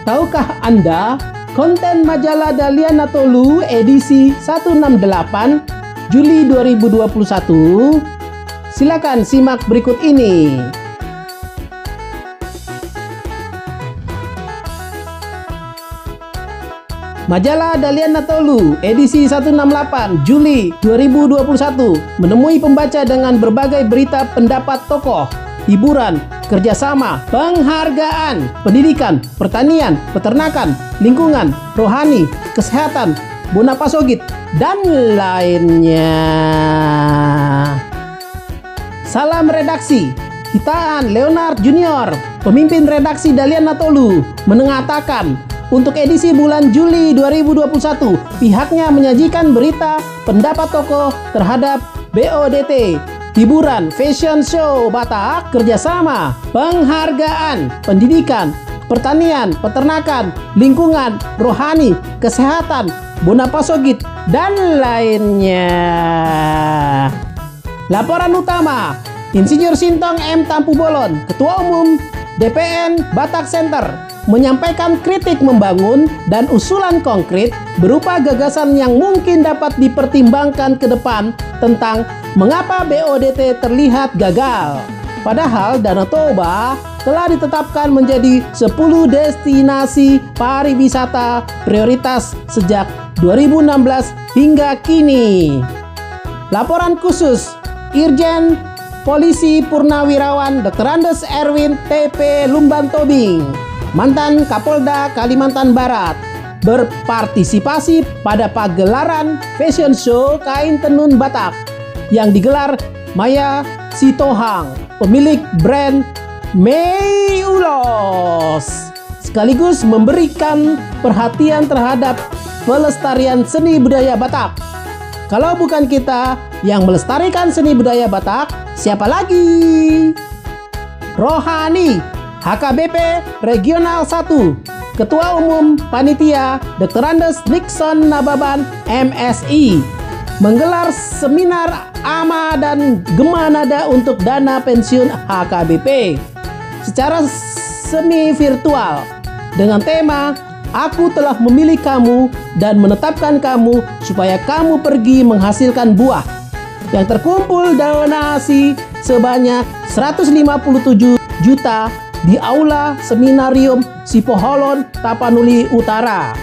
Tahukah Anda konten majalah Dalian Natolu edisi 168 Juli 2021? Silakan simak berikut ini. Majalah Dalian Natolu edisi 168 Juli 2021 menemui pembaca dengan berbagai berita pendapat tokoh, hiburan, kerjasama, penghargaan, pendidikan, pertanian, peternakan, lingkungan, rohani, kesehatan, Bonapasogit, dan lainnya. Salam redaksi, Hitaan Leonard Junior, pemimpin redaksi Dalian Natolu, mengatakan untuk edisi bulan Juli 2021, pihaknya menyajikan berita pendapat tokoh terhadap BODT, hiburan, fashion show Batak, kerjasama, penghargaan, pendidikan, pertanian, peternakan, lingkungan, rohani, kesehatan, Bonapasogit, dan lainnya. Laporan utama, Insinyur Sintong M. Tampu Bolon, Ketua Umum DPN Batak Center, menyampaikan kritik membangun dan usulan konkret berupa gagasan yang mungkin dapat dipertimbangkan ke depan tentang mengapa BODT terlihat gagal. Padahal Danau Toba telah ditetapkan menjadi 10 destinasi pariwisata prioritas sejak 2016 hingga kini. Laporan khusus Irjen Polisi Purnawirawan Dr. Andes Erwin TP Lumban Tobing, mantan Kapolda Kalimantan Barat, berpartisipasi pada pagelaran fashion show kain tenun Batak yang digelar Maya Sitohang, pemilik brand Meiulos, sekaligus memberikan perhatian terhadap pelestarian seni budaya Batak. Kalau bukan kita yang melestarikan seni budaya Batak, siapa lagi? Rohani HKBP Regional 1, Ketua Umum Panitia Dr. Andes Nixon Nababan MSI, menggelar seminar AMA dan Gema Nada untuk dana pensiun HKBP secara semi virtual dengan tema "Aku telah memilih kamu dan menetapkan kamu supaya kamu pergi menghasilkan buah", yang terkumpul donasi sebanyak 157 juta di Aula Seminarium Sipoholon, Tapanuli Utara.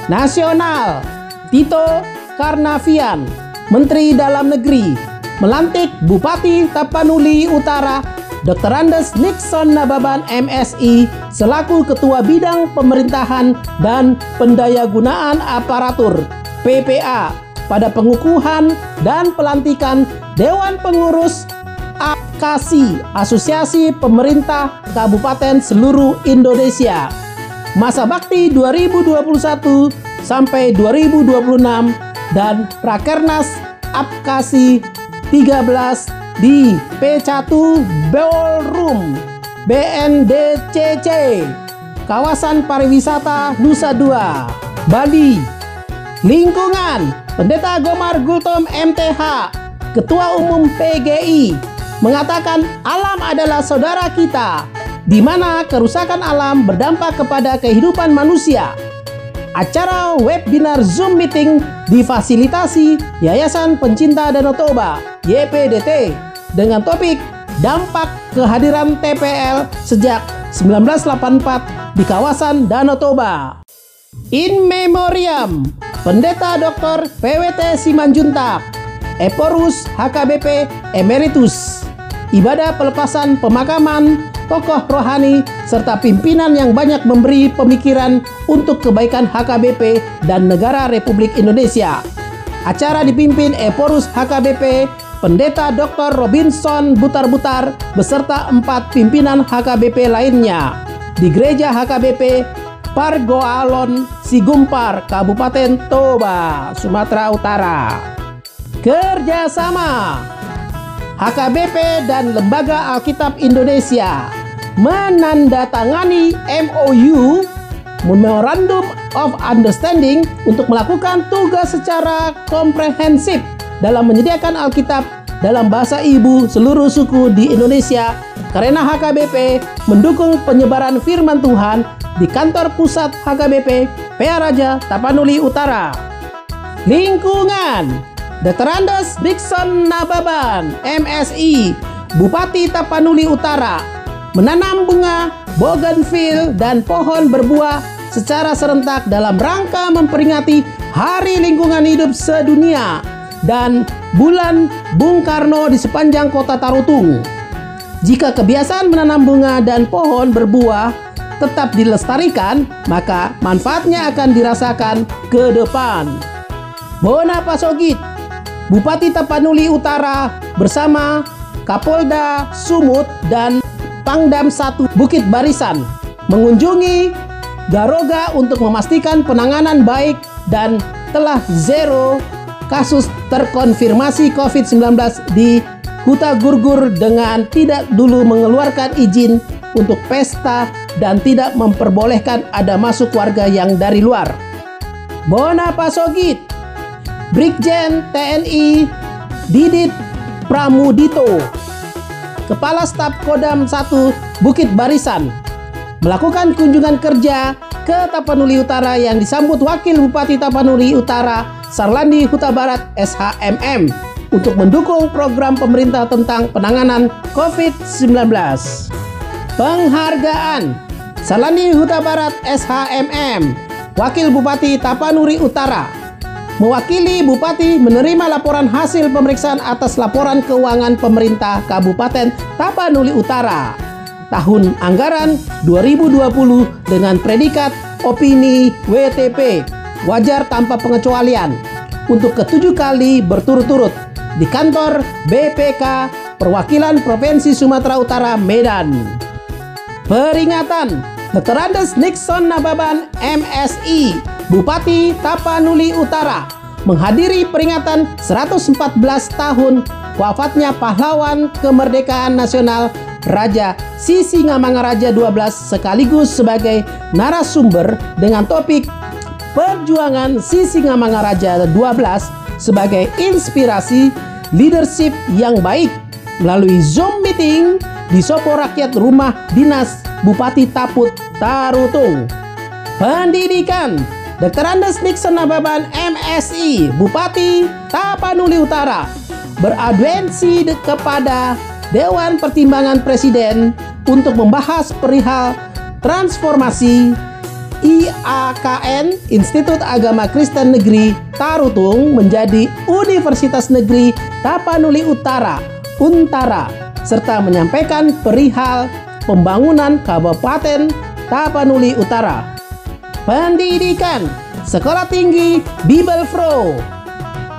Nasional, Tito Karnavian, Menteri Dalam Negeri, melantik Bupati Tapanuli Utara Dr. Andes Nixon Nababan MSI selaku Ketua Bidang Pemerintahan dan Pendayagunaan Aparatur PPA pada pengukuhan dan pelantikan Dewan Pengurus APKASI, Asosiasi Pemerintah Kabupaten Seluruh Indonesia, masa bakti 2021 sampai 2026, dan Rakernas APKASI 13 di P1 Ballroom BNDCC, Kawasan Pariwisata Nusa Dua, Bali. Lingkungan, Pendeta Gomar Gultom MTH, Ketua Umum PGI, mengatakan alam adalah saudara kita, di mana kerusakan alam berdampak kepada kehidupan manusia. Acara webinar Zoom meeting difasilitasi Yayasan Pencinta Danau Toba YPDT dengan topik dampak kehadiran TPL sejak 1984 di kawasan Danau Toba. In Memoriam Pendeta Dr. PWT Simanjuntak, Eporus HKBP Emeritus, ibadah pelepasan pemakaman tokoh rohani serta pimpinan yang banyak memberi pemikiran untuk kebaikan HKBP dan negara Republik Indonesia. Acara dipimpin Eporus HKBP Pendeta Dr. Robinson Butar-Butar beserta 4 pimpinan HKBP lainnya di Gereja HKBP Pargoalon Sigumpar, Kabupaten Toba, Sumatera Utara. Kerjasama HKBP dan Lembaga Alkitab Indonesia menandatangani MOU Memorandum of Understanding untuk melakukan tugas secara komprehensif dalam menyediakan Alkitab dalam bahasa ibu seluruh suku di Indonesia, karena HKBP mendukung penyebaran firman Tuhan di kantor pusat HKBP PA Raja Tapanuli Utara. Lingkungan, Dr. Andes Dikson Nababan, MSI, Bupati Tapanuli Utara, menanam bunga, bougainville, dan pohon berbuah secara serentak dalam rangka memperingati Hari Lingkungan Hidup Sedunia dan Bulan Bung Karno di sepanjang kota Tarutung. Jika kebiasaan menanam bunga dan pohon berbuah tetap dilestarikan, maka manfaatnya akan dirasakan ke depan. Bona Pasogit, Bupati Tapanuli Utara bersama Kapolda Sumut dan Pangdam 1 Bukit Barisan mengunjungi Garoga untuk memastikan penanganan baik dan telah zero kasus terkonfirmasi COVID-19 di Huta Gurgur dengan tidak dulu mengeluarkan izin untuk pesta dan tidak memperbolehkan ada masuk warga yang dari luar. Bona Pasogit, Brigjen TNI Didit Pramudito, Kepala Staf Kodam 1 Bukit Barisan, melakukan kunjungan kerja ke Tapanuli Utara yang disambut Wakil Bupati Tapanuli Utara Sarlandi Huta Barat SHMM untuk mendukung program pemerintah tentang penanganan COVID-19. Penghargaan Sarlandi Huta Barat SHMM, Wakil Bupati Tapanuli Utara, mewakili Bupati menerima laporan hasil pemeriksaan atas laporan keuangan pemerintah Kabupaten Tapanuli Utara tahun anggaran 2020 dengan predikat opini WTP wajar tanpa pengecualian untuk ke-7 kali berturut-turut di kantor BPK Perwakilan Provinsi Sumatera Utara Medan. Peringatan Dr. Andes Dikson Nababan MSI, Bupati Tapanuli Utara, menghadiri peringatan 114 tahun wafatnya pahlawan kemerdekaan nasional Raja Sisingamangaraja 12 sekaligus sebagai narasumber dengan topik Perjuangan Sisingamangaraja 12 sebagai inspirasi leadership yang baik melalui Zoom meeting di Sopo Rakyat Rumah Dinas Bupati Taput Tarutung. Pendidikan Dr. Andes Dikson Nababan MSI, Bupati Tapanuli Utara, beraudiensi kepada Dewan Pertimbangan Presiden untuk membahas perihal transformasi IAKN Institut Agama Kristen Negeri Tarutung menjadi Universitas Negeri Tapanuli Utara Untara, serta menyampaikan perihal pembangunan Kabupaten Tapanuli Utara. Pendidikan Sekolah Tinggi Bibelfro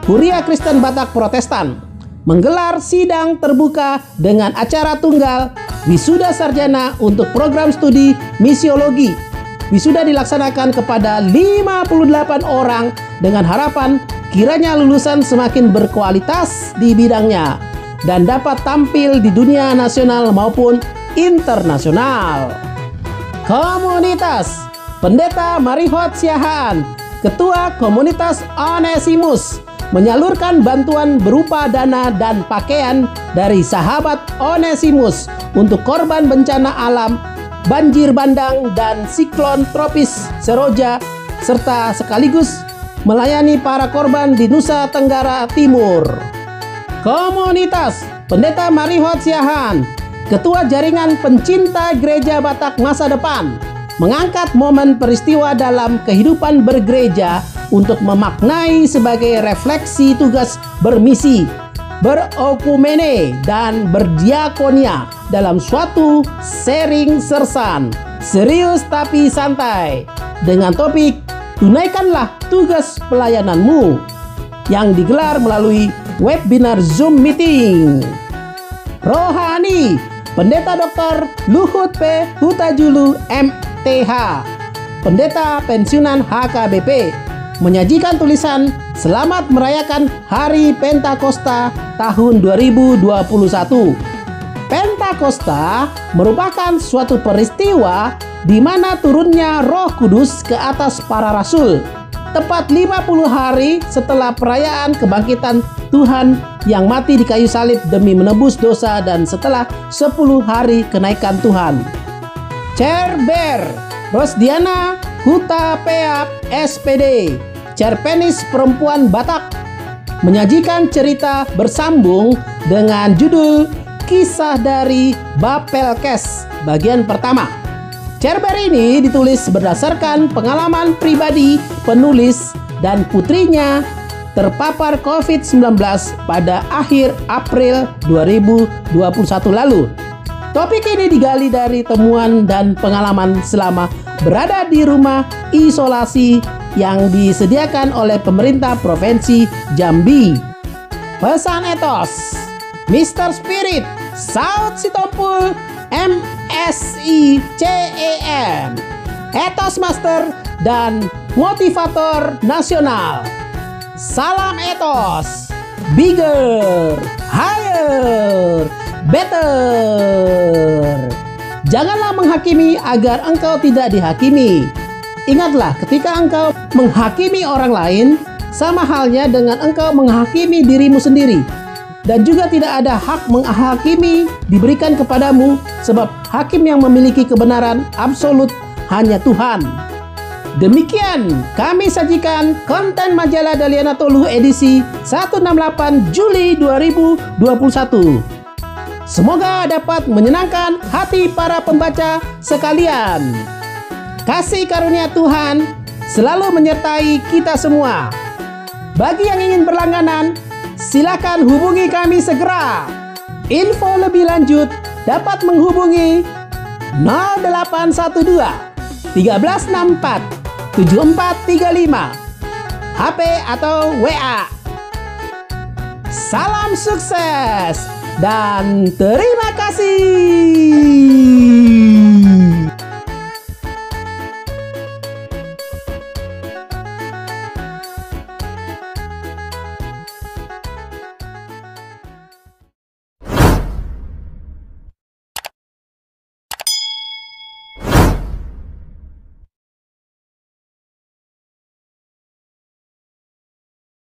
Kuria Kristen Batak Protestan menggelar sidang terbuka dengan acara tunggal Wisuda Sarjana untuk program studi misiologi. Wisuda dilaksanakan kepada 58 orang dengan harapan kiranya lulusan semakin berkualitas di bidangnya dan dapat tampil di dunia nasional maupun internasional. Komunitas Pendeta Marihot Siahaan, Ketua Komunitas Onesimus, menyalurkan bantuan berupa dana dan pakaian dari sahabat Onesimus untuk korban bencana alam, banjir bandang, dan siklon tropis Seroja, serta sekaligus melayani para korban di Nusa Tenggara Timur. Komunitas Pendeta Marihot Siahaan, Ketua Jaringan Pencinta Gereja Batak Masa Depan, mengangkat momen peristiwa dalam kehidupan bergereja untuk memaknai sebagai refleksi tugas bermisi, berokumene, dan berdiakonia dalam suatu sharing sersan, serius tapi santai, dengan topik Tunaikanlah Tugas Pelayananmu, yang digelar melalui webinar Zoom meeting. Rohani Pendeta Dr. Luhut P. Hutajulu MTH, Pendeta Pensiunan HKBP, menyajikan tulisan Selamat Merayakan Hari Pentakosta tahun 2021. Pentakosta merupakan suatu peristiwa di mana turunnya Roh Kudus ke atas para rasul, tepat 50 hari setelah perayaan kebangkitan Tuhan yang mati di kayu salib demi menebus dosa dan setelah 10 hari kenaikan Tuhan. Cerber Rosdiana Hutapeap SPD, cerpenis perempuan Batak, menyajikan cerita bersambung dengan judul Kisah dari Bapelkes bagian pertama. Cerpen ini ditulis berdasarkan pengalaman pribadi penulis dan putrinya terpapar COVID-19 pada akhir April 2021 lalu. Topik ini digali dari temuan dan pengalaman selama berada di rumah isolasi yang disediakan oleh pemerintah Provinsi Jambi. Pesan etos Mr. Spirit Saud Sitompul MSI CEM, etos master dan motivator nasional. Salam etos, bigger, higher, better. Janganlah menghakimi agar engkau tidak dihakimi. Ingatlah, ketika engkau menghakimi orang lain, sama halnya dengan engkau menghakimi dirimu sendiri. Dan juga tidak ada hak menghakimi diberikan kepadamu, sebab hakim yang memiliki kebenaran absolut hanya Tuhan. Demikian kami sajikan konten majalah Daliana Tolu edisi 168 Juli 2021. Semoga dapat menyenangkan hati para pembaca sekalian. Kasih karunia Tuhan selalu menyertai kita semua. Bagi yang ingin berlangganan, silakan hubungi kami segera. Info lebih lanjut dapat menghubungi 0812 1364 7435 HP atau WA. Salam sukses dan terima kasih.